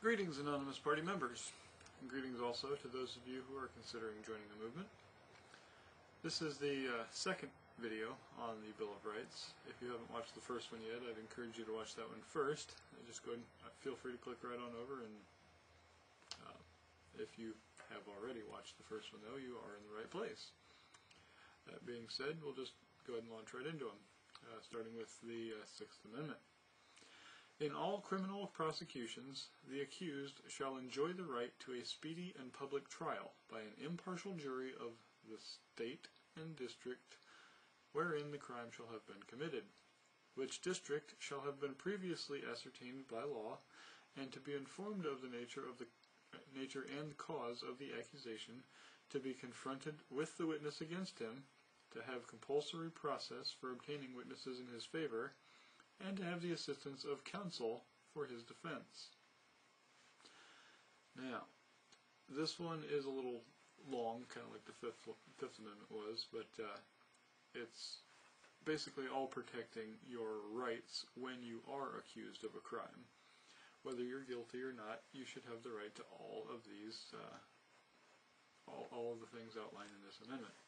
Greetings, Anonymous Party members, and greetings also to those of you who are considering joining the movement. This is the second video on the Bill of Rights. If you haven't watched the first one yet, I'd encourage you to watch that one first. Just go ahead and feel free to click right on over, and if you have already watched the first one, though, you are in the right place. That being said, we'll just go ahead and launch right into them, starting with the Sixth Amendment. In all criminal prosecutions, the accused shall enjoy the right to a speedy and public trial by an impartial jury of the state and district wherein the crime shall have been committed, which district shall have been previously ascertained by law, and to be informed of the nature and cause of the accusation, to be confronted with the witness against him, to have compulsory process for obtaining witnesses in his favor, and to have the assistance of counsel for his defense. Now, this one is a little long, kind of like the Fifth Amendment was, but it's basically all protecting your rights when you are accused of a crime. Whether you're guilty or not, you should have the right to all of these, all of the things outlined in this amendment.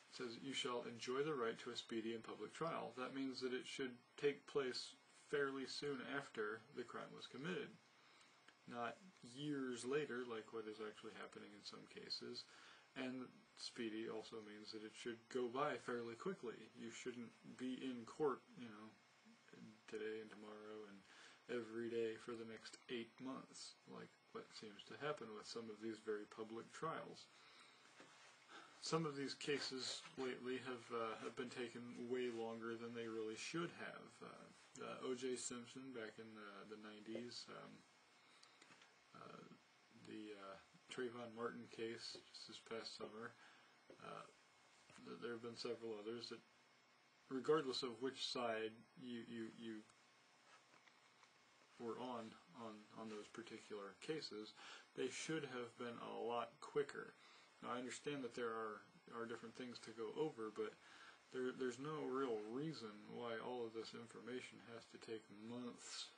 It says, you shall enjoy the right to a speedy and public trial. That means that it should take place fairly soon after the crime was committed, not years later like what is actually happening in some cases. And speedy also means that it should go by fairly quickly. You shouldn't be in court, today and tomorrow and every day for the next 8 months, like what seems to happen with some of these very public trials. Some of these cases lately have been taken way longer than they really should have. O.J. Simpson back in the 90s, the Trayvon Martin case just this past summer. There have been several others that, regardless of which side you were on those particular cases, they should have been a lot quicker. Now, I understand that there are different things to go over, but there's no real reason why all of this information has to take months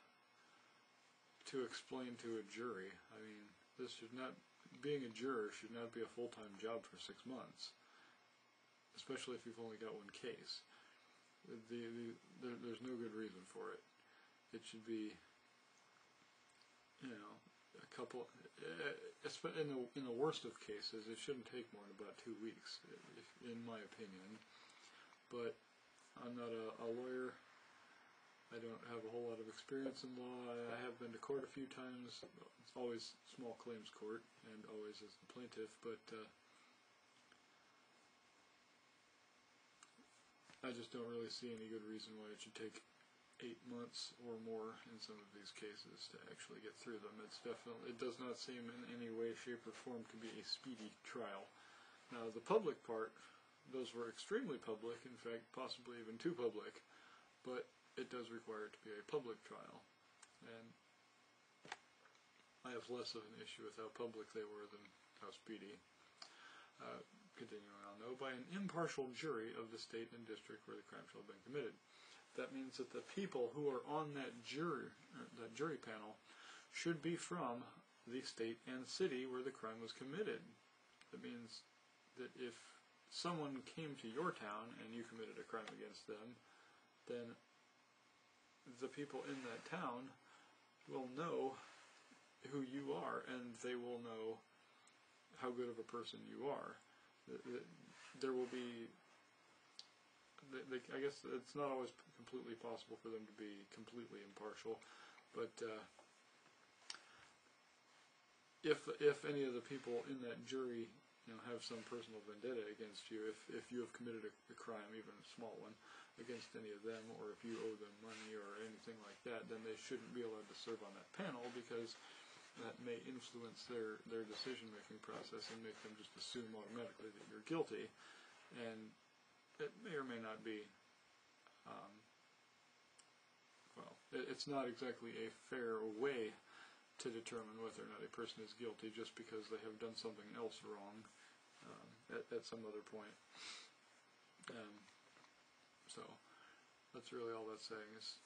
to explain to a jury. I mean, being a juror should not be a full-time job for 6 months, especially if you've only got one case. There's no good reason for it. It should be, a couple, in the worst of cases, it shouldn't take more than about 2 weeks, in my opinion. But I'm not a lawyer. I don't have a whole lot of experience in law. I have been to court a few times. It's always small claims court, and always as the plaintiff, but I just don't really see any good reason why it should take 8 months or more in some of these cases to actually get through them. It does not seem in any way, shape, or form to be a speedy trial. Now, the public part, those were extremely public, in fact, possibly even too public, but it does require it to be a public trial. And I have less of an issue with how public they were than how speedy. Continuing on, though, by an impartial jury of the state and district where the crime shall have been committed. That means that the people who are on that jury panel should be from the state and city where the crime was committed. That means that if someone came to your town and you committed a crime against them, then the people in that town will know who you are, and they will know how good of a person you are. There will be, I guess it's not always completely possible for them to be completely impartial, but if any of the people in that jury have some personal vendetta against you, if you have committed a crime, even a small one, against any of them, or if you owe them money or anything like that, then they shouldn't be allowed to serve on that panel, because that may influence their decision-making process and make them just assume automatically that you're guilty. And it may or may not be, it's not exactly a fair way to determine whether or not a person is guilty just because they have done something else wrong at some other point. So that's really all that's saying, is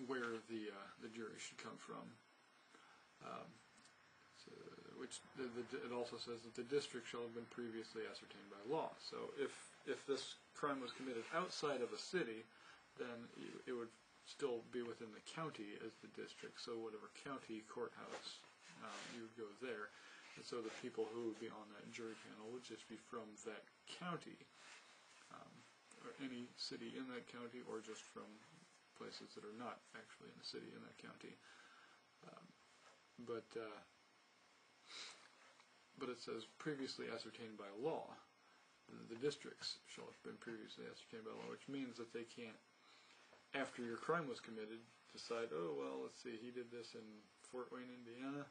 where the jury should come from. It also says that the district shall have been previously ascertained by law. So if this crime was committed outside of a city, then it would still be within the county as the district. So whatever county courthouse, you would go there. And so the people who would be on that jury panel would just be from that county, or any city in that county, or just from places that are not actually in the city in that county. But it says previously ascertained by law. The districts shall have been previously ascertained by law, which means that they can't, after your crime was committed, decide, oh, well, let's see, he did this in Fort Wayne, Indiana.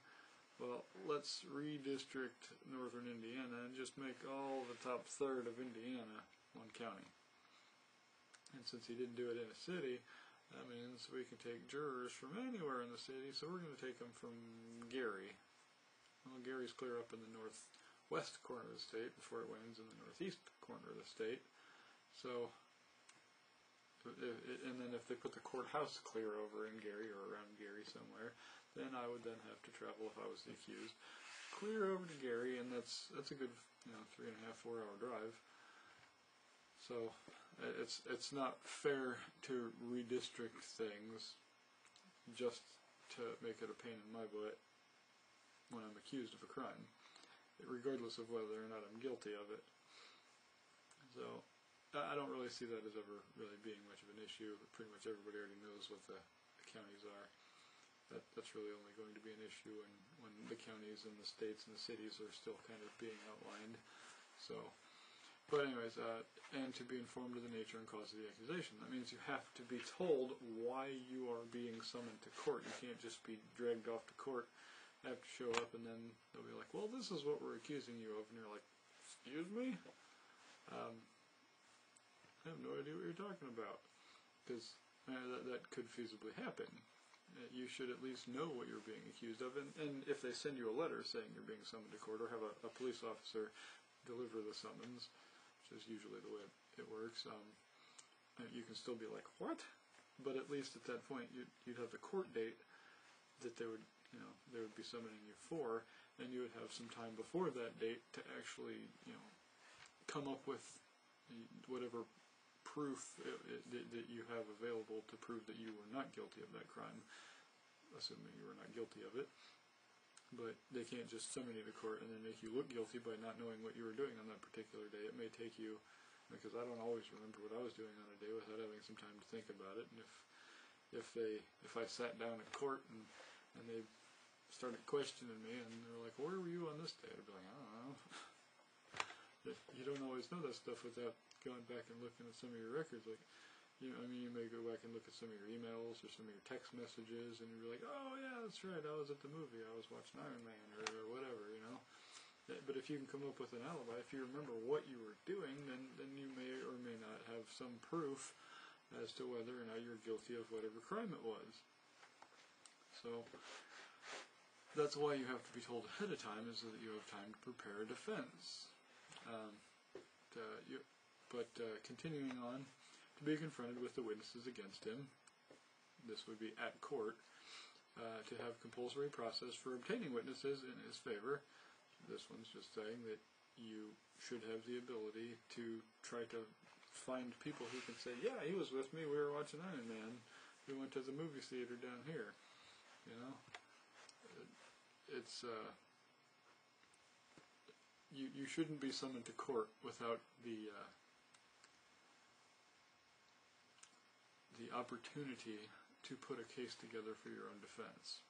Well, let's redistrict northern Indiana and just make all the top third of Indiana one county. And since he didn't do it in a city, that means we can take jurors from anywhere in the city, so we're going to take them from Gary. Well, Gary's clear up in the northwest corner of the state, and Fort Wayne's in the northeast corner of the state. So, and then if they put the courthouse clear over in Gary or around Gary somewhere, then I would then have to travel, if I was the accused, clear over to Gary, and that's a good 3.5 to 4 hour drive. So it's not fair to redistrict things just to make it a pain in my butt when I'm accused of a crime, regardless of whether or not I'm guilty of it. So I don't really see that as ever really being much of an issue. Pretty much everybody already knows what the counties are. That's really only going to be an issue when the counties and the states and the cities are still kind of being outlined. So, but anyways, and to be informed of the nature and cause of the accusation. That means you have to be told why you are being summoned to court. You can't just be dragged off to court, have to show up, and then they'll be like, well, this is what we're accusing you of. And you're like, excuse me? I have no idea what you're talking about. Because that could feasibly happen. You should at least know what you're being accused of. And if they send you a letter saying you're being summoned to court, or have a police officer deliver the summons, which is usually the way it works, you can still be like, what? But at least at that point, you'd have the court date that they would be summoning you for, and you would have some time before that date to actually, come up with whatever proof that you have available to prove that you were not guilty of that crime, assuming you were not guilty of it. But they can't just summon you to court and then make you look guilty by not knowing what you were doing on that particular day. It may take you, because I don't always remember what I was doing on a day without having some time to think about it. And if I sat down at court and they started questioning me and they were like, where were you on this day? I'd be like, I don't know. You don't always know that stuff without going back and looking at some of your records. Like, you may go back and look at some of your emails or some of your text messages, and you'll be like, oh yeah, that's right, I was at the movie, I was watching Iron Man, or whatever, But if you can come up with an alibi, if you remember what you were doing, then you may or may not have some proof as to whether or not you're guilty of whatever crime it was. So that's why you have to be told ahead of time, is so that you have time to prepare a defense. Continuing on, to be confronted with the witnesses against him, this would be at court, to have compulsory process for obtaining witnesses in his favor. This one's just saying that you should have the ability to try to find people who can say, yeah, he was with me, we were watching Iron Man, we went to the movie theater down here, It's, you shouldn't be summoned to court without the opportunity to put a case together for your own defense.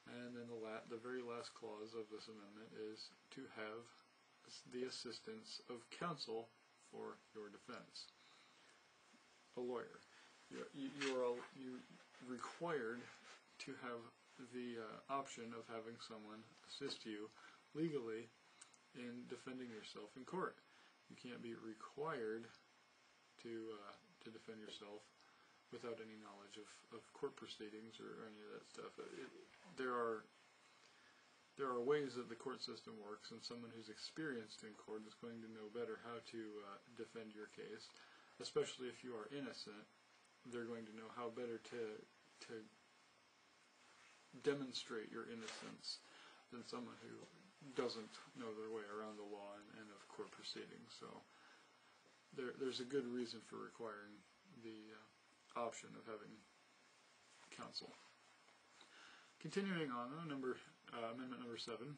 And then the very last clause of this amendment is to have the assistance of counsel for your defense. A lawyer. You're required to have the option of having someone assist you legally in defending yourself in court. You can't be required to defend yourself without any knowledge of court proceedings or any of that stuff. There are ways that the court system works, and someone who's experienced in court is going to know better how to defend your case, especially if you are innocent, they're going to know how better to demonstrate your innocence than someone who doesn't know their way around the law and of court proceedings. So there's a good reason for requiring the option of having counsel. Continuing on, Amendment number 7.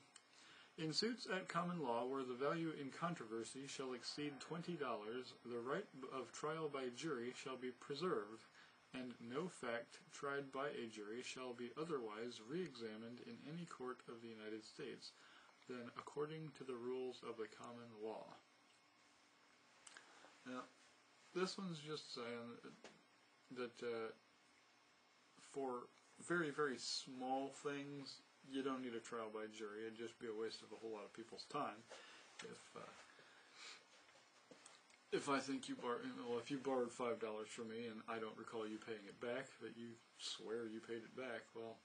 In suits at common law where the value in controversy shall exceed $20, the right of trial by jury shall be preserved, and no fact tried by a jury shall be otherwise re-examined in any court of the United States than according to the rules of the common law. Now, this one's just saying that for very, very small things, you don't need a trial by jury. It'd just be a waste of a whole lot of people's time. If I think if you borrowed $5 from me and I don't recall you paying it back, but you swear you paid it back, well,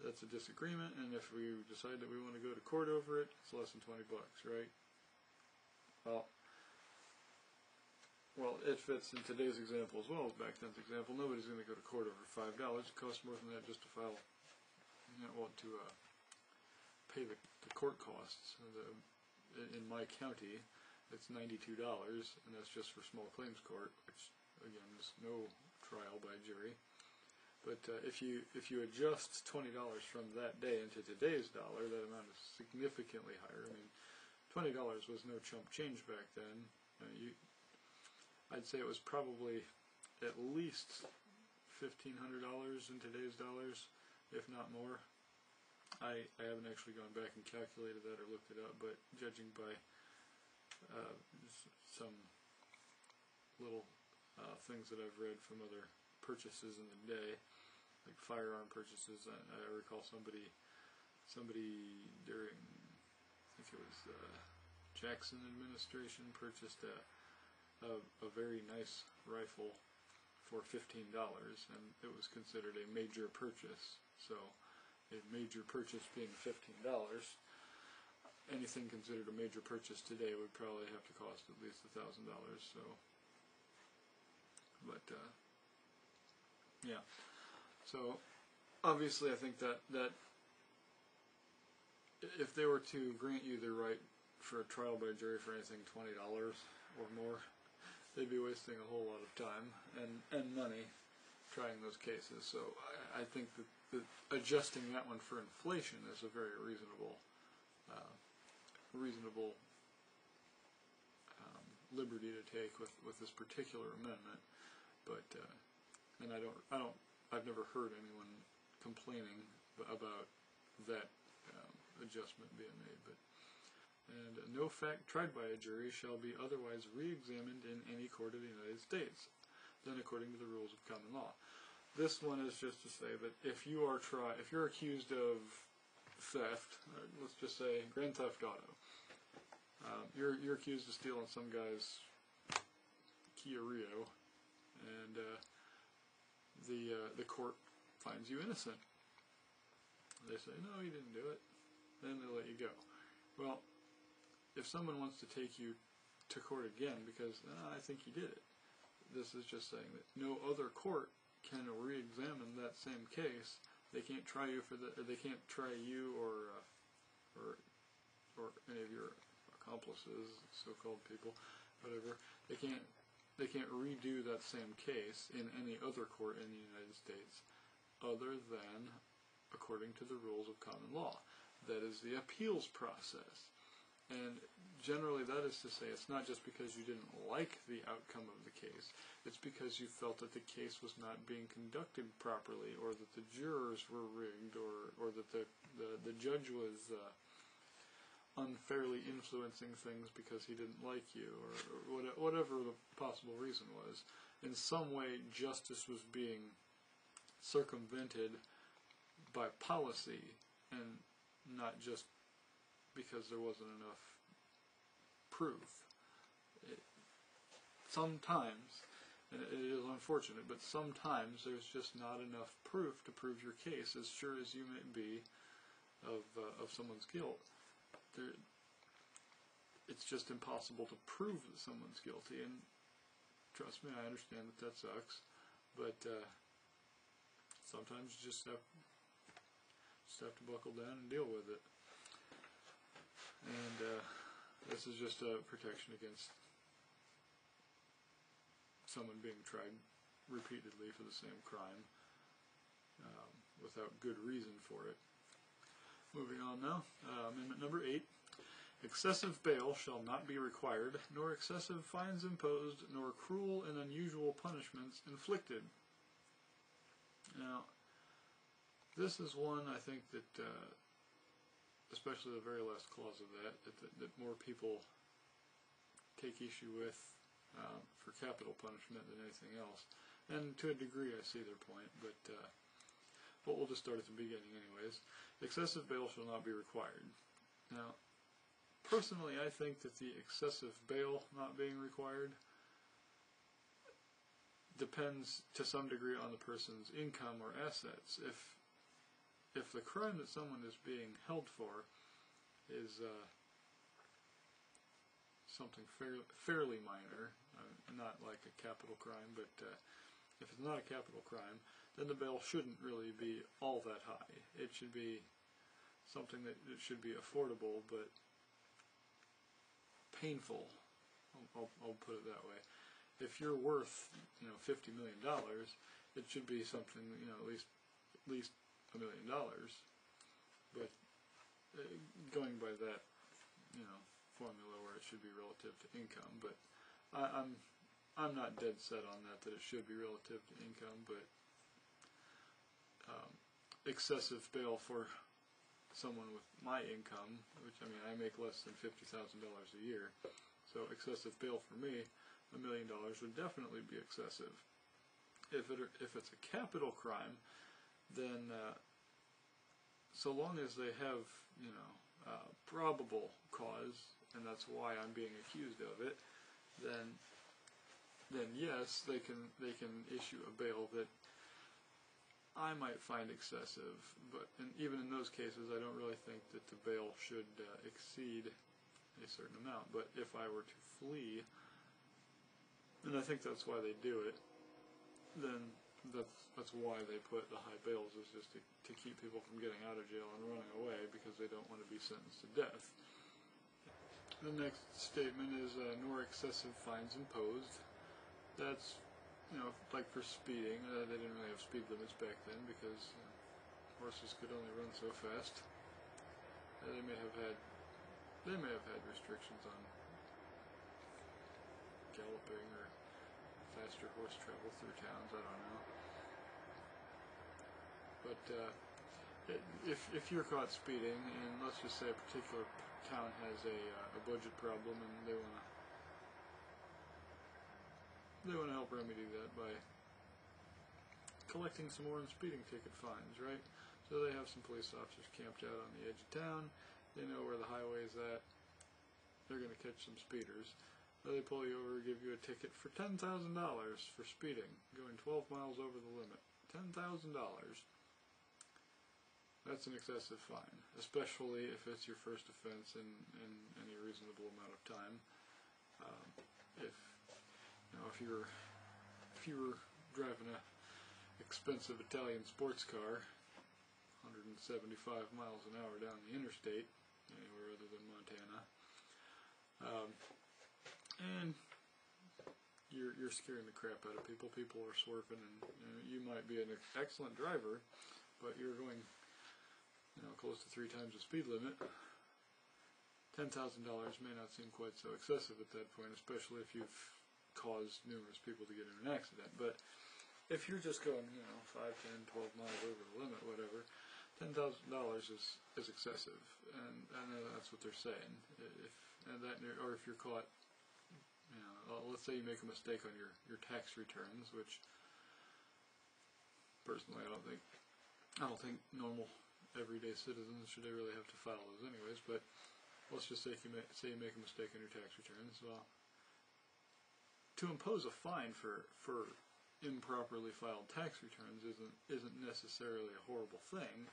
that's a disagreement. And if we decide that we want to go to court over it, it's less than $20, right? Well, it fits in today's example as well as back then's example. Nobody's going to go to court over $5. It costs more than that just to file. To pay the court costs. In my county, it's $92, and that's just for small claims court, which again is no trial by jury. But if you adjust $20 from that day into today's dollar, that amount is significantly higher. I mean, $20 was no chump change back then. I'd say it was probably at least $1,500 in today's dollars, if not more. I haven't actually gone back and calculated that or looked it up, but judging by some little things that I've read from other purchases in the day, like firearm purchases, I recall somebody during, I think it was the Jackson administration, purchased a very nice rifle for $15, and it was considered a major purchase. So a major purchase being $15, anything considered a major purchase today would probably have to cost at least $1,000. So, but yeah. So obviously, I think that if they were to grant you the right for a trial by jury for anything $20 or more, they'd be wasting a whole lot of time and money trying those cases. So I think that adjusting that one for inflation is a very reasonable liberty to take with this particular amendment. But and I've never heard anyone complaining about that adjustment being made. And no fact tried by a jury shall be otherwise re-examined in any court of the United States than according to the rules of common law. This one is just to say that if you're accused of theft, let's just say Grand Theft Auto, you're accused of stealing some guy's Kia Rio, and the court finds you innocent. They say, no, you didn't do it. Then they let you go. Well, if someone wants to take you to court again because I think you did it, this is just saying that no other court can re-examine that same case. They can't try you or they can't try you or any of your accomplices, so-called people, whatever. They can't redo that same case in any other court in the United States other than according to the rules of common law. That is the appeals process. And generally that is to say it's not just because you didn't like the outcome of the case, it's because you felt that the case was not being conducted properly, or that the jurors were rigged, or that the judge was unfairly influencing things because he didn't like you, or whatever the possible reason was. In some way justice was being circumvented by policy, and not just because there wasn't enough proof. Sometimes, and it is unfortunate, but sometimes there's just not enough proof to prove your case, as sure as you may be of someone's guilt. It's just impossible to prove that someone's guilty, and trust me, I understand that sucks. but sometimes you just have to buckle down and deal with it. And this is just a protection against someone being tried repeatedly for the same crime without good reason for it. Moving on now, Amendment number 8. Excessive bail shall not be required, nor excessive fines imposed, nor cruel and unusual punishments inflicted. Now, this is one I think that, especially the very last clause of that more people take issue with for capital punishment than anything else. And to a degree I see their point, but we'll just start at the beginning anyways. Excessive bail shall not be required. Now, personally, I think that the excessive bail not being required depends to some degree on the person's income or assets. If the crime that someone is being held for is something fairly minor, not like a capital crime, but if it's not a capital crime, then the bail shouldn't really be all that high. It should be something that it should be affordable, but painful. I'll put it that way. If you're worth, $50 million, it should be something, at least $1 million. But going by that, formula where it should be relative to income, but I'm not dead set on that it should be relative to income, but excessive bail for someone with my income, which I make less than $50,000 a year, so excessive bail for me, $1 million would definitely be excessive. If it's a capital crime, then so long as they have probable cause, and that's why I'm being accused of it, then yes, they can issue a bail that I might find excessive, but even in those cases, I don't really think that the bail should exceed a certain amount. But if I were to flee, and I think that's why they do it, then that's why they put the high bails, is just to keep people from getting out of jail and running away because they don't want to be sentenced to death. The next statement is nor excessive fines imposed. That's like for speeding, they didn't really have speed limits back then because horses could only run so fast. They may have had restrictions on galloping or faster horse travel through towns. I don't know. But if you're caught speeding, and let's just say a particular town has a budget problem, and they want to help remedy that by collecting some more on speeding ticket fines, right? So they have some police officers camped out on the edge of town. They know where the highway is at. They're going to catch some speeders. So they pull you over and give you a ticket for $10,000 for speeding, going 12 miles over the limit. $10,000. That's an excessive fine, especially if it's your first offense in any reasonable amount of time. If you were driving a expensive Italian sports car, 175 miles an hour down the interstate, anywhere other than Montana, and you're scaring the crap out of people. People are swerving, and you might be an excellent driver, but you're going, close to 3 times the speed limit. $10,000 may not seem quite so excessive at that point, especially if you've caused numerous people to get in an accident. But if you're just going, 5, 10, 12 miles over the limit, whatever, $10,000 is excessive, and that's what they're saying. Or if you're caught, let's say you make a mistake on your tax returns, which personally I don't think normal everyday citizens should really have to file those anyways. But let's just say you make a mistake on your tax returns. Well, to impose a fine for improperly filed tax returns isn't necessarily a horrible thing.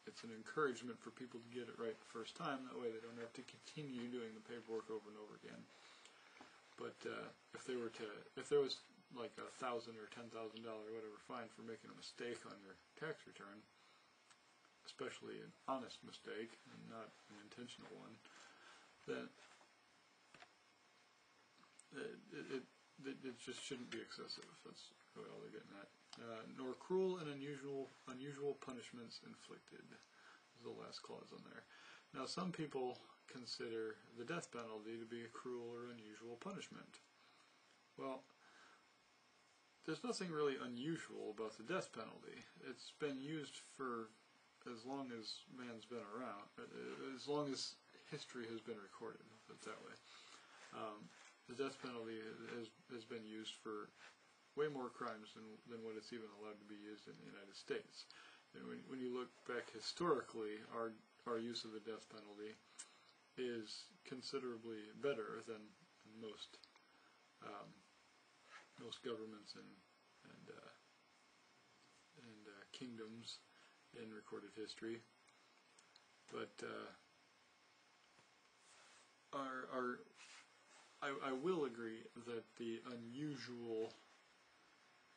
It's an encouragement for people to get it right the first time. That way they don't have to continue doing the paperwork over and over again. But if there was like $1,000 or $10,000 whatever fine for making a mistake on your tax return, especially an honest mistake and not an intentional one, then it just shouldn't be excessive. That's really all they're getting at. Nor cruel and unusual punishments inflicted is the last clause on there. Now, some people consider the death penalty to be a cruel or unusual punishment. Well, there's nothing really unusual about the death penalty. It's been used for as long as man's been around, as long as history has been recorded, put it that way. The death penalty has been used for way more crimes than what it's even allowed to be used in the United States. And when you look back historically, our use of the death penalty is considerably better than most governments and kingdoms in recorded history. But I will agree that the unusual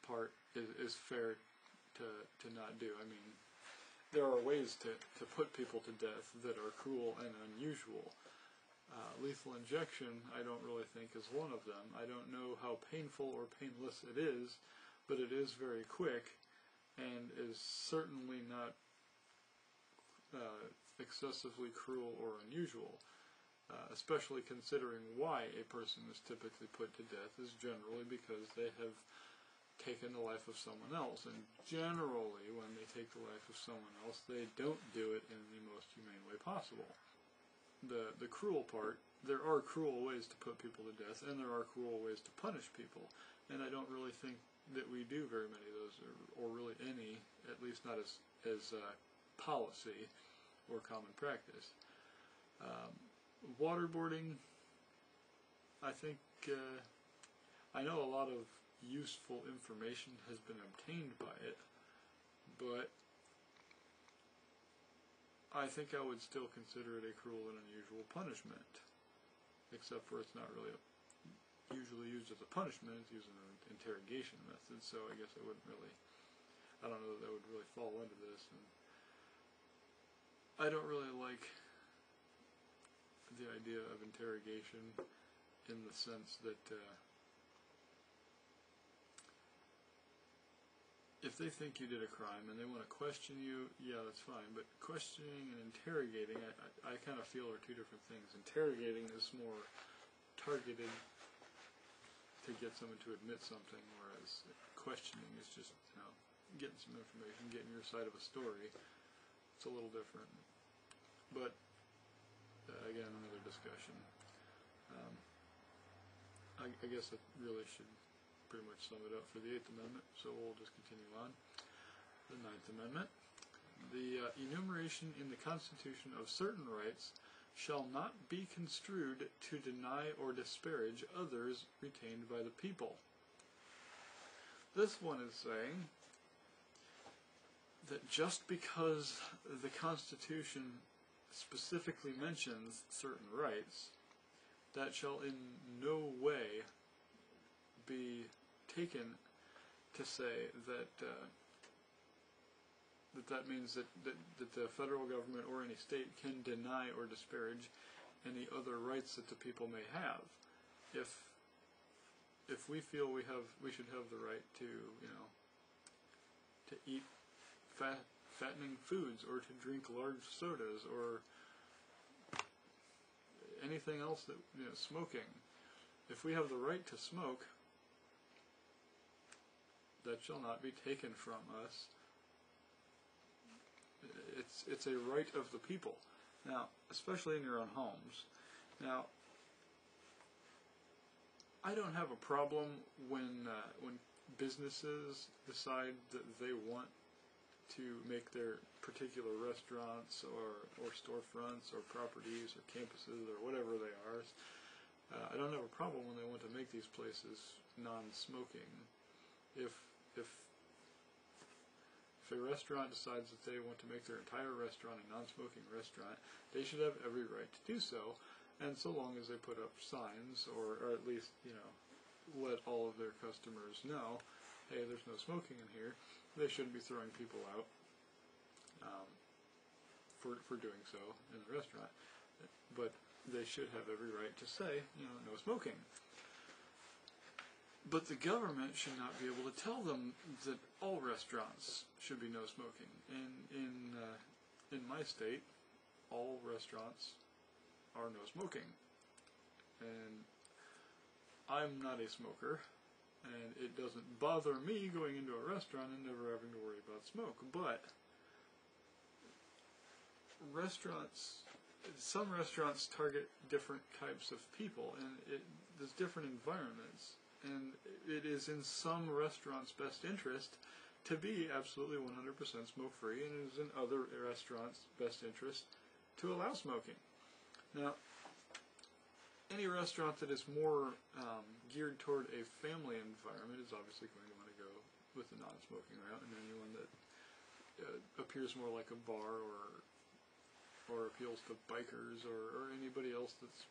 part is fair to not do. I mean, there are ways to put people to death that are cruel and unusual. Lethal injection, I don't really think, is one of them. I don't know how painful or painless it is, but it is very quick and is certainly not excessively cruel or unusual. Especially considering why a person is typically put to death is generally because they have taken the life of someone else. And generally, when they take the life of someone else, they don't do it in the most humane way possible. The cruel part, there are cruel ways to put people to death, and there are cruel ways to punish people. And I don't really think that we do very many of those, or really any, at least not as policy or common practice. Waterboarding, I think, I know a lot of useful information has been obtained by it, but I think I would still consider it a cruel and unusual punishment, except for it's not really usually used as a punishment, it's used in an interrogation method, so I guess I wouldn't really, I don't know that would really fall into this. And I don't really like the idea of interrogation in the sense that if they think you did a crime and they want to question you, yeah, that's fine, but questioning and interrogating, I kind of feel are two different things. Interrogating is more targeted to get someone to admit something, whereas questioning is just, getting some information, getting your side of a story. It's a little different. But again, another discussion. I guess that really should pretty much sum it up for the 8th Amendment, so we'll just continue on. The 9th Amendment. The enumeration in the Constitution of certain rights shall not be construed to deny or disparage others retained by the people. This one is saying that just because the Constitution specifically mentions certain rights, that shall in no way be taken to say that that means that the federal government or any state can deny or disparage any other rights that the people may have. If we feel we should have the right to to eat fattening foods, or to drink large sodas, or anything else that, smoking. If we have the right to smoke, that shall not be taken from us. It's a right of the people. Now, especially in your own homes. Now, I don't have a problem when businesses decide that they want to make their particular restaurants or storefronts or properties or campuses or whatever they are. I don't have a problem when they want to make these places non-smoking. If a restaurant decides that they want to make their entire restaurant a non-smoking restaurant, they should have every right to do so, and so long as they put up signs or at least let all of their customers know, hey, there's no smoking in here. They shouldn't be throwing people out for doing so in the restaurant. But they should have every right to say, no smoking. But the government should not be able to tell them that all restaurants should be no smoking. In my state, all restaurants are no smoking. And I'm not a smoker, and it doesn't bother me going into a restaurant and never having to worry about smoke. But some restaurants target different types of people, and there's different environments. And it is in some restaurants' best interest to be absolutely 100% smoke-free, and it is in other restaurants' best interest to allow smoking. Now, any restaurant that is more geared toward a family environment is obviously going to want to go with the non-smoking route, and anyone that appears more like a bar or appeals to bikers or anybody else that's,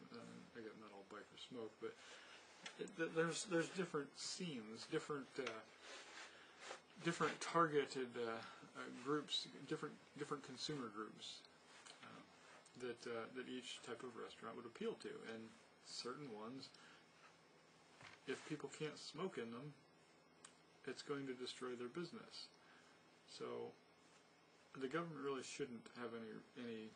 again, not all bikers smoke, but there's different scenes, different targeted groups, different consumer groups that each type of restaurant would appeal to, and certain ones, if people can't smoke in them, it's going to destroy their business. So the government really shouldn't have any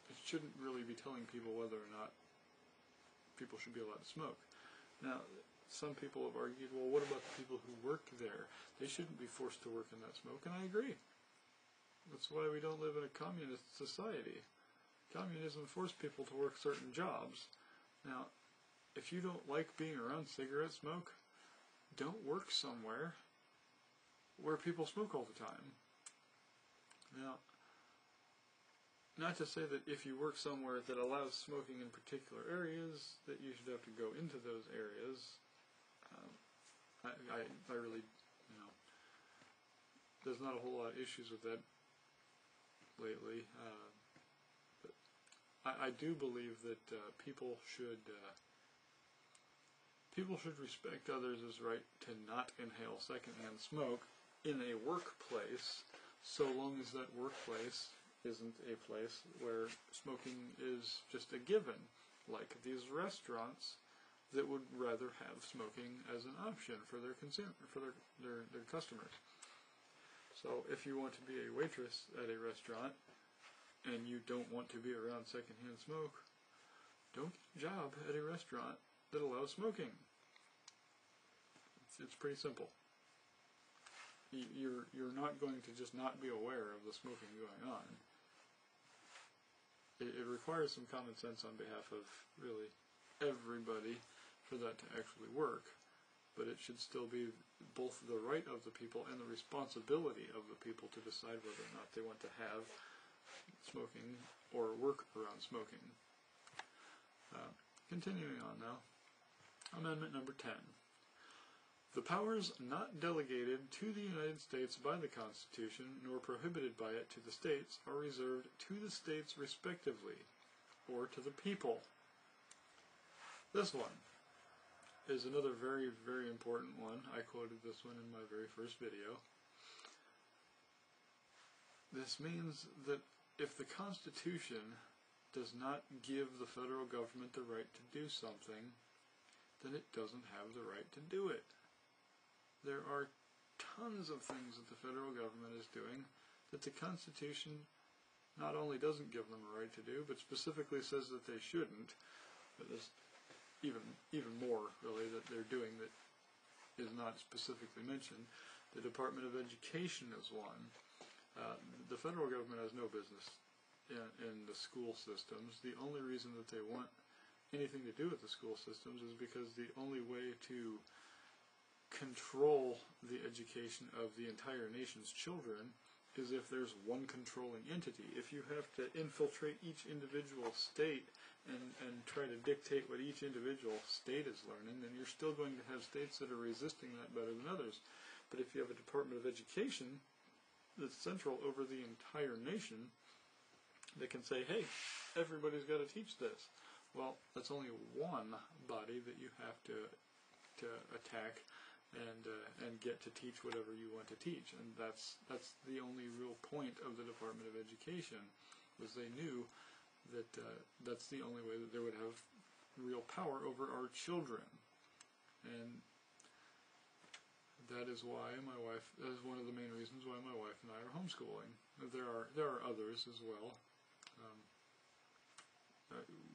it shouldn't really be telling people whether or not people should be allowed to smoke. Now, some people have argued, well, what about the people who work there? They shouldn't be forced to work in that smoke, and I agree. That's why we don't live in a communist society. Communism forced people to work certain jobs. Now, if you don't like being around cigarette smoke, don't work somewhere where people smoke all the time. Now, not to say that if you work somewhere that allows smoking in particular areas, that you should have to go into those areas. I really, there's not a whole lot of issues with that lately. But I do believe that people should respect others' right to not inhale secondhand smoke in a workplace, so long as that workplace isn't a place where smoking is just a given, like these restaurants that would rather have smoking as an option for their their customers. So if you want to be a waitress at a restaurant and you don't want to be around secondhand smoke, don't get a job at a restaurant that allows smoking. It's pretty simple. You're not going to just not be aware of the smoking going on. It requires some common sense on behalf of really everybody for that to actually work, but it should still be both the right of the people and the responsibility of the people to decide whether or not they want to have smoking or work around smoking. Continuing on now, Amendment number 10. The powers not delegated to the United States by the Constitution, nor prohibited by it to the states, are reserved to the states respectively, or to the people. This one is another very, very important one. I quoted this one in my very first video. This means that if the Constitution does not give the federal government the right to do something, then it doesn't have the right to do it. There are tons of things that the federal government is doing that the Constitution not only doesn't give them a right to do, but specifically says that they shouldn't. But there's even more, really, that they're doing that is not specifically mentioned. The Department of Education is one. The federal government has no business in the school systems. The only reason that they want anything to do with the school systems is because the only way to control the education of the entire nation's children is if there's one controlling entity. If you have to infiltrate each individual state and try to dictate what each individual state is learning, then you're still going to have states that are resisting that better than others. But if you have a Department of Education that's central over the entire nation, they can say, hey, everybody's got to teach this. Well, that's only one body that you have to attack and get to teach whatever you want to teach, and that's the only real point of the Department of Education, was they knew that that's the only way that they would have real power over our children, and that is why that is one of the main reasons why my wife and I are homeschooling. There are others as well.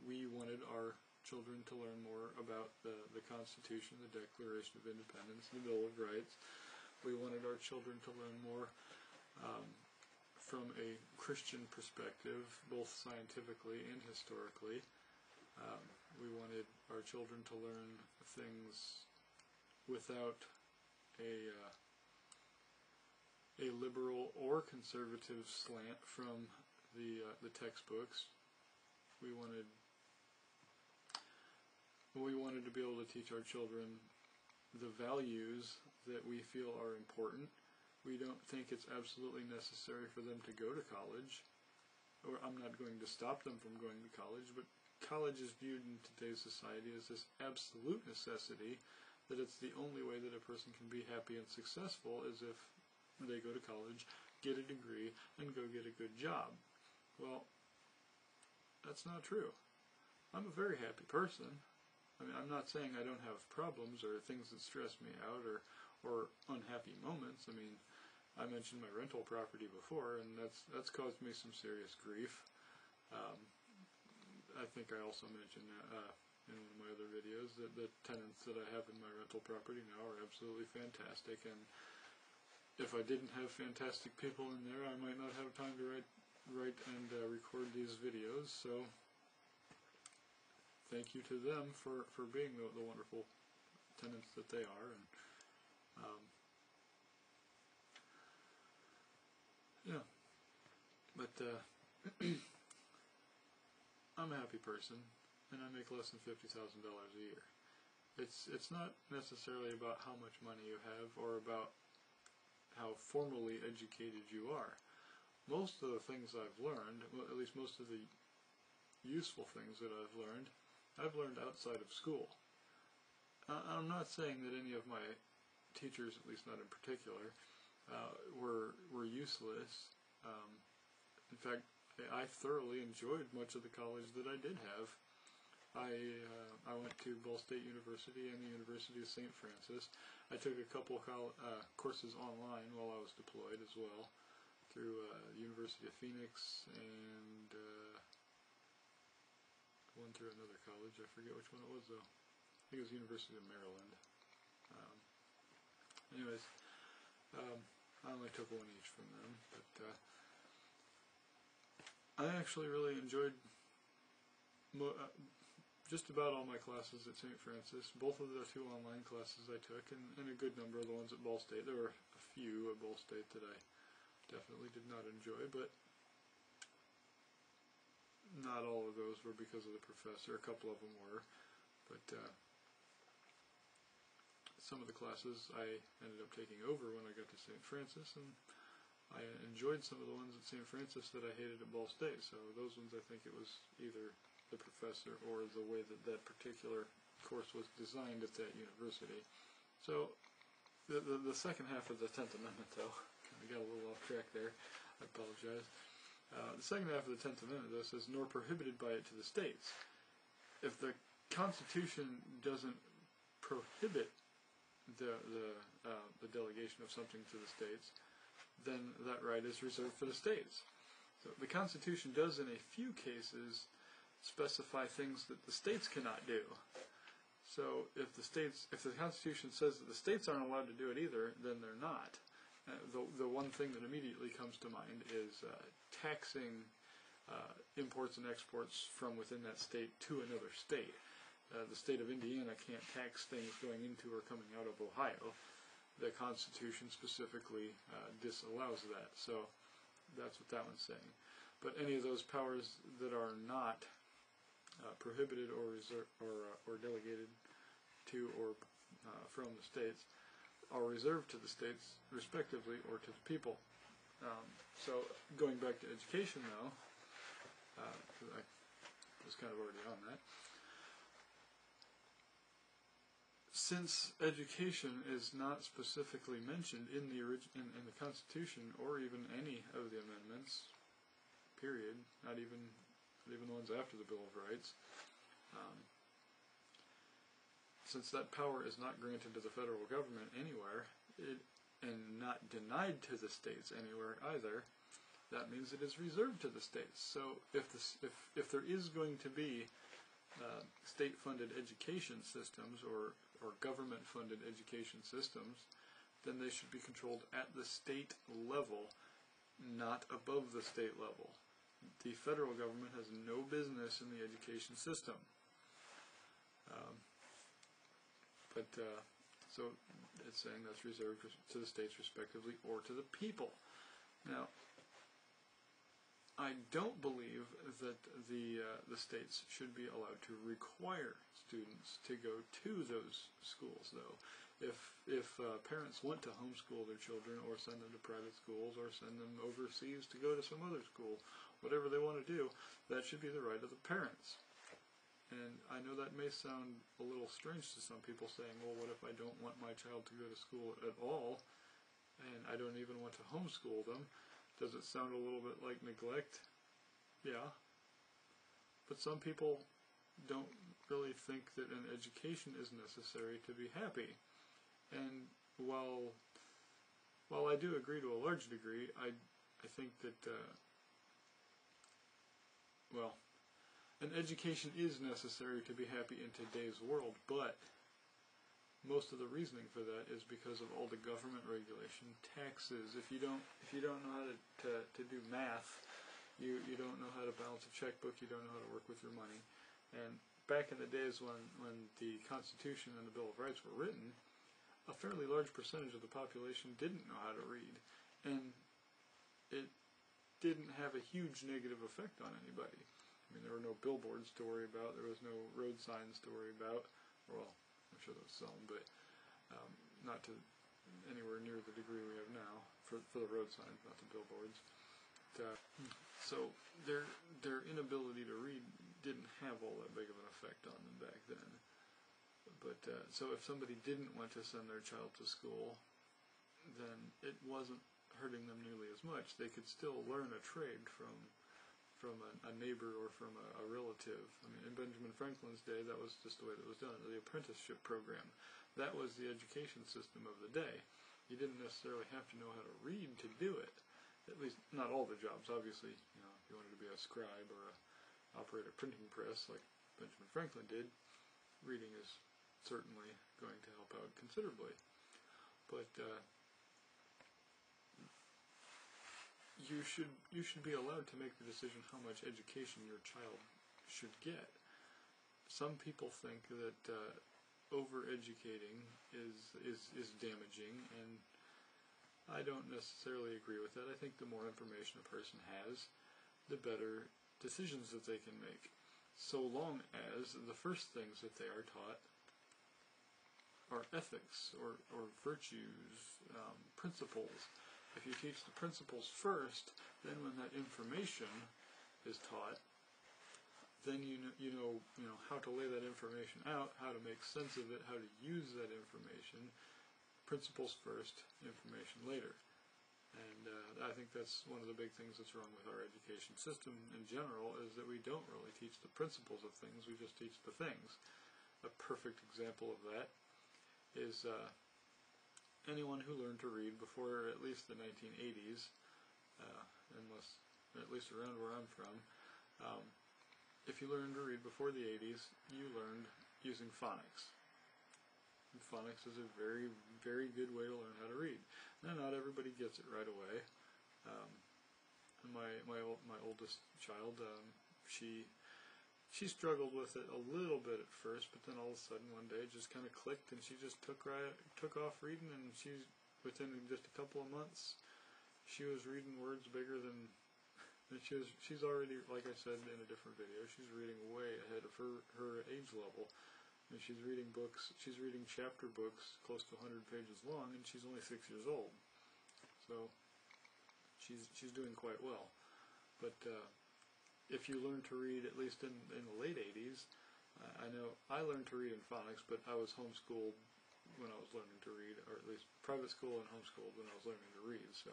We wanted our children to learn more about the Constitution, the Declaration of Independence, the Bill of Rights. We wanted our children to learn more from a Christian perspective, both scientifically and historically. We wanted our children to learn things without a liberal or conservative slant from the textbooks. We wanted to be able to teach our children the values that we feel are important. We don't think it's absolutely necessary for them to go to college, or I'm not going to stop them from going to college, but college is viewed in today's society as this absolute necessity, that it's the only way that a person can be happy and successful is if they go to college, get a degree, and go get a good job. Well, that's not true. I'm a very happy person. I mean, I'm not saying I don't have problems or things that stress me out or unhappy moments. I mean, I mentioned my rental property before, and that's caused me some serious grief. I think I also mentioned in one of my other videos that the tenants that I have in my rental property now are absolutely fantastic, and if I didn't have fantastic people in there, I might not have time to write and record these videos. So thank you to them for being the wonderful tenants that they are. And yeah, but I'm a happy person, and I make less than $50,000 a year. It's not necessarily about how much money you have or about how formally educated you are. Most of the things I've learned, well, at least most of the useful things that I've learned outside of school. I'm not saying that any of my teachers, at least not in particular, were useless. In fact, I thoroughly enjoyed much of the college that I did have. I went to Ball State University and the University of St. Francis. I took a couple courses online while I was deployed as well, through the University of Phoenix and one through another college. I forget which one it was though. I think it was University of Maryland. Anyways, I only took one each from them, but I actually really enjoyed just about all my classes at St. Francis. Both of the 2 online classes I took, and a good number of the ones at Ball State. There were a few at Ball State that I definitely did not enjoy, but not all of those were because of the professor. A couple of them were, but some of the classes I ended up taking over when I got to St. Francis, and I enjoyed some of the ones at St. Francis that I hated at Ball State. So those ones, I think it was either the professor or the way that that particular course was designed at that university. So the second half of the 10th Amendment, though, I got a little off track there. I apologize. The second half of the 10th Amendment, though, says, nor prohibited by it to the states. If the Constitution doesn't prohibit the delegation of something to the states, then that right is reserved for the states. So the Constitution does, in a few cases, specify things that the states cannot do. So if the Constitution says that the states aren't allowed to do it either, then they're not. The one thing that immediately comes to mind is taxing imports and exports from within that state to another state. The state of Indiana can't tax things going into or coming out of Ohio. The Constitution specifically disallows that. So that's what that one's saying. But any of those powers that are not prohibited or delegated to or from the states are reserved to the states, respectively, or to the people. So going back to education, though, because I was kind of already on that, since education is not specifically mentioned in the in the Constitution or even any of the amendments, period, not even the ones after the Bill of Rights, since that power is not granted to the federal government anywhere, and not denied to the states anywhere either, that means it is reserved to the states. So if there is going to be state-funded education systems or government-funded education systems, then they should be controlled at the state level, not above the state level. The federal government has no business in the education system. So it's saying that's reserved to the states respectively or to the people. Now, I don't believe that the states should be allowed to require students to go to those schools, though. If parents want to homeschool their children or send them to private schools or send them overseas to go to some other school, whatever they want to do, that should be the right of the parents. And I know that may sound a little strange to some people, saying, well, what if I don't want my child to go to school at all, and I don't even want to homeschool them? Does it sound a little bit like neglect? Yeah. But some people don't really think that an education is necessary to be happy. And while I do agree to a large degree, I think that, an education is necessary to be happy in today's world, but most of the reasoning for that is because of all the government regulation, taxes. If you don't know how to do math, you don't know how to balance a checkbook, you don't know how to work with your money. And back in the days when the Constitution and the Bill of Rights were written, a fairly large percentage of the population didn't know how to read, and it didn't have a huge negative effect on anybody. I mean, there were no billboards to worry about, there was no road signs to worry about. Well, I'm sure there was some, but not to anywhere near the degree we have now for the road signs, not the billboards. So their inability to read didn't have all that big of an effect on them back then. But so if somebody didn't want to send their child to school, then it wasn't hurting them nearly as much. They could still learn a trade from a neighbor or from a relative. I mean, in Benjamin Franklin's day, that was just the way that was done. The apprenticeship program. That was the education system of the day. You didn't necessarily have to know how to read to do it. At least, not all the jobs. Obviously, if you wanted to be a scribe or operate a printing press like Benjamin Franklin did, reading is certainly going to help out considerably. But you should be allowed to make the decision how much education your child should get. Some people think that over-educating is damaging, and I don't necessarily agree with that. I think the more information a person has, the better decisions that they can make, so long as the first things that they are taught are ethics or virtues, principles. If you teach the principles first, then when that information is taught, then you know how to lay that information out, how to make sense of it, how to use that information. Principles first, information later. And I think that's one of the big things that's wrong with our education system in general, is that we don't really teach the principles of things, we just teach the things. A perfect example of that is anyone who learned to read before at least the 1980s, unless at least around where I'm from, if you learned to read before the 80s, you learned using phonics. And phonics is a very, very good way to learn how to read. Now, not everybody gets it right away. My oldest child, she struggled with it a little bit at first, but then all of a sudden one day it just kind of clicked, and she just took off reading, and within just a couple of months, she was reading words bigger than she's already, like I said in a different video, she's reading way ahead of her age level. And she's reading chapter books close to 100 pages long, and she's only 6 years old. So she's doing quite well. But if you learn to read, at least in the late 80s, I know I learned to read in phonics, but I was homeschooled when I was learning to read, or at least private school and homeschooled when I was learning to read. So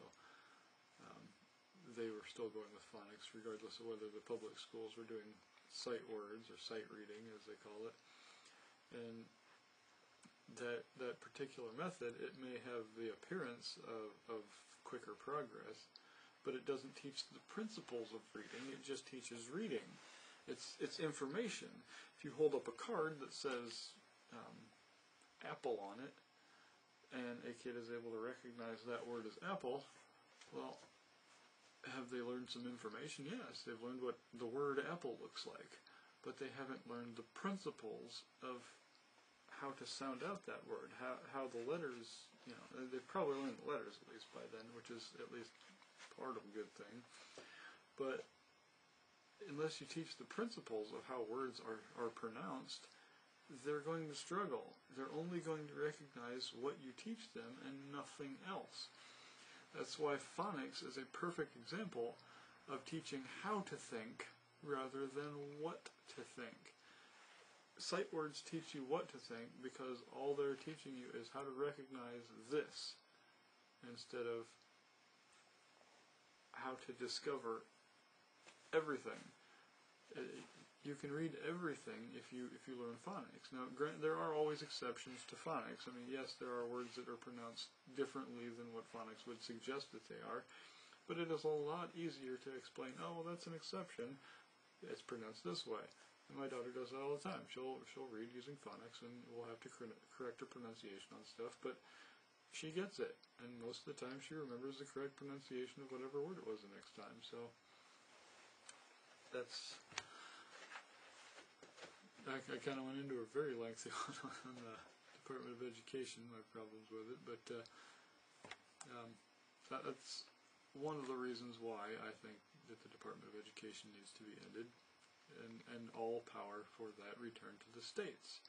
they were still going with phonics, regardless of whether the public schools were doing sight words or sight reading, as they call it. And that particular method, it may have the appearance of quicker progress, but it doesn't teach the principles of reading. It just teaches reading. It's information. If you hold up a card that says apple on it, and a kid is able to recognize that word as apple, well, have they learned some information? Yes, they've learned what the word apple looks like, but they haven't learned the principles of how to sound out that word, how the letters, they've probably learned the letters at least by then, which is at least part of a good thing. But unless you teach the principles of how words are pronounced, they're going to struggle. They're only going to recognize what you teach them and nothing else. That's why phonics is a perfect example of teaching how to think rather than what to think. Sight words teach you what to think because all they're teaching you is how to recognize this instead of how to discover everything. You can read everything if you learn phonics. Now, there are always exceptions to phonics. I mean, yes, there are words that are pronounced differently than what phonics would suggest that they are, but it is a lot easier to explain, oh, well, that's an exception. It's pronounced this way. And my daughter does that all the time. She'll read using phonics, and we'll have to correct her pronunciation on stuff, but she gets it. And most of the time, she remembers the correct pronunciation of whatever word it was the next time. So that's... I kind of went into a very lengthy one on the Department of Education, my problems with it, but that's one of the reasons why I think that the Department of Education needs to be ended. And all power for that return to the states.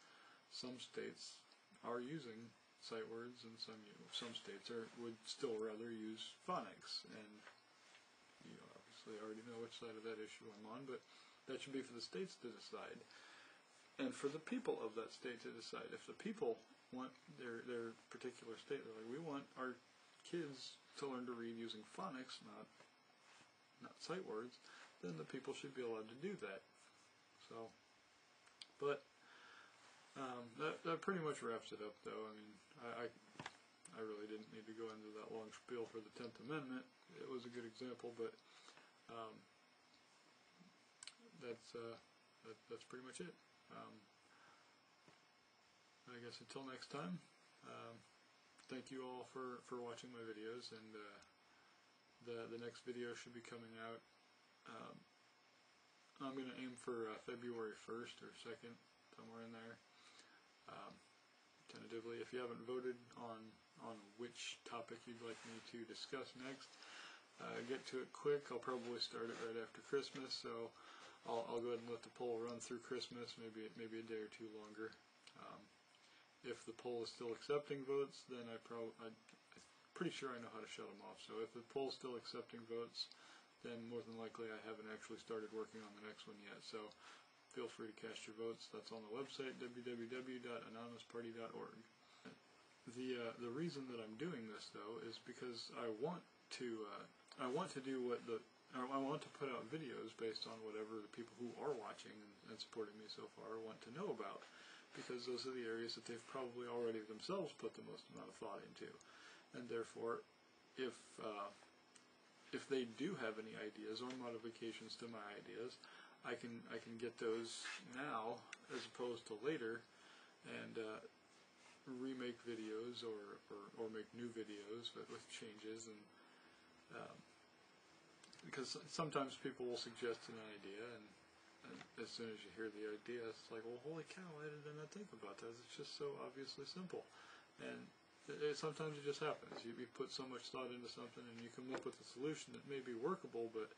Some states are using sight words, and some states would still rather use phonics. And you obviously already know which side of that issue I'm on, but that should be for the states to decide, and for the people of that state to decide. If the people want their particular state, they're like, we want our kids to learn to read using phonics, not sight words, then the people should be allowed to do that. So, but that pretty much wraps it up, though. I mean, I really didn't need to go into that long spiel for the 10th Amendment. It was a good example, but that's pretty much it. I guess until next time, thank you all for watching my videos, and the next video should be coming out. I'm going to aim for February 1st or 2nd, somewhere in there, tentatively. If you haven't voted on which topic you'd like me to discuss next, get to it quick. I'll probably start it right after Christmas, so I'll go ahead and let the poll run through Christmas, maybe a day or two longer. If the poll is still accepting votes, then I'm pretty sure I know how to shut them off. So if the poll's still accepting votes, then more than likely I haven't actually started working on the next one yet. So feel free to cast your votes. That's on the website, www.anonymousparty.org. The reason that I'm doing this, though, is because I want to put out videos based on whatever the people who are watching and supporting me so far want to know about, because those are the areas that they've probably already themselves put the most amount of thought into. And therefore, if they do have any ideas or modifications to my ideas, I can get those now as opposed to later, and remake videos or make new videos with changes. And because sometimes people will suggest an idea, and as soon as you hear the idea, it's like, well, holy cow, why did I not think about that? It's just so obviously simple. And sometimes it just happens. You put so much thought into something, and you come up with a solution that may be workable, but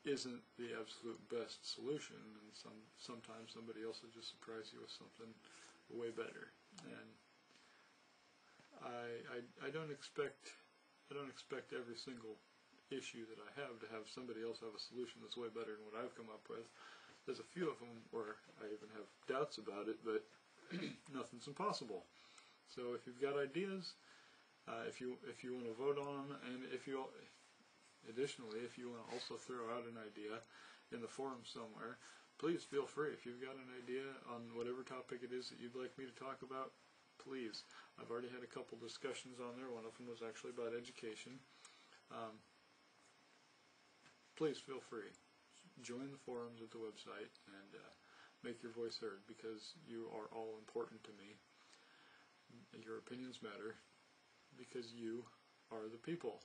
isn't the absolute best solution. And sometimes somebody else will just surprise you with something way better. And I don't expect every single issue that I have to have somebody else have a solution that's way better than what I've come up with. There's a few of them where I even have doubts about it, but nothing's impossible. So if you've got ideas, if you want to vote on them, and additionally, if you want to also throw out an idea in the forum somewhere, please feel free. If you've got an idea on whatever topic it is that you'd like me to talk about, please. I've already had a couple discussions on there. One of them was actually about education. Please feel free. Join the forums at the website and make your voice heard, because you are all important to me. Your opinions matter because you are the people.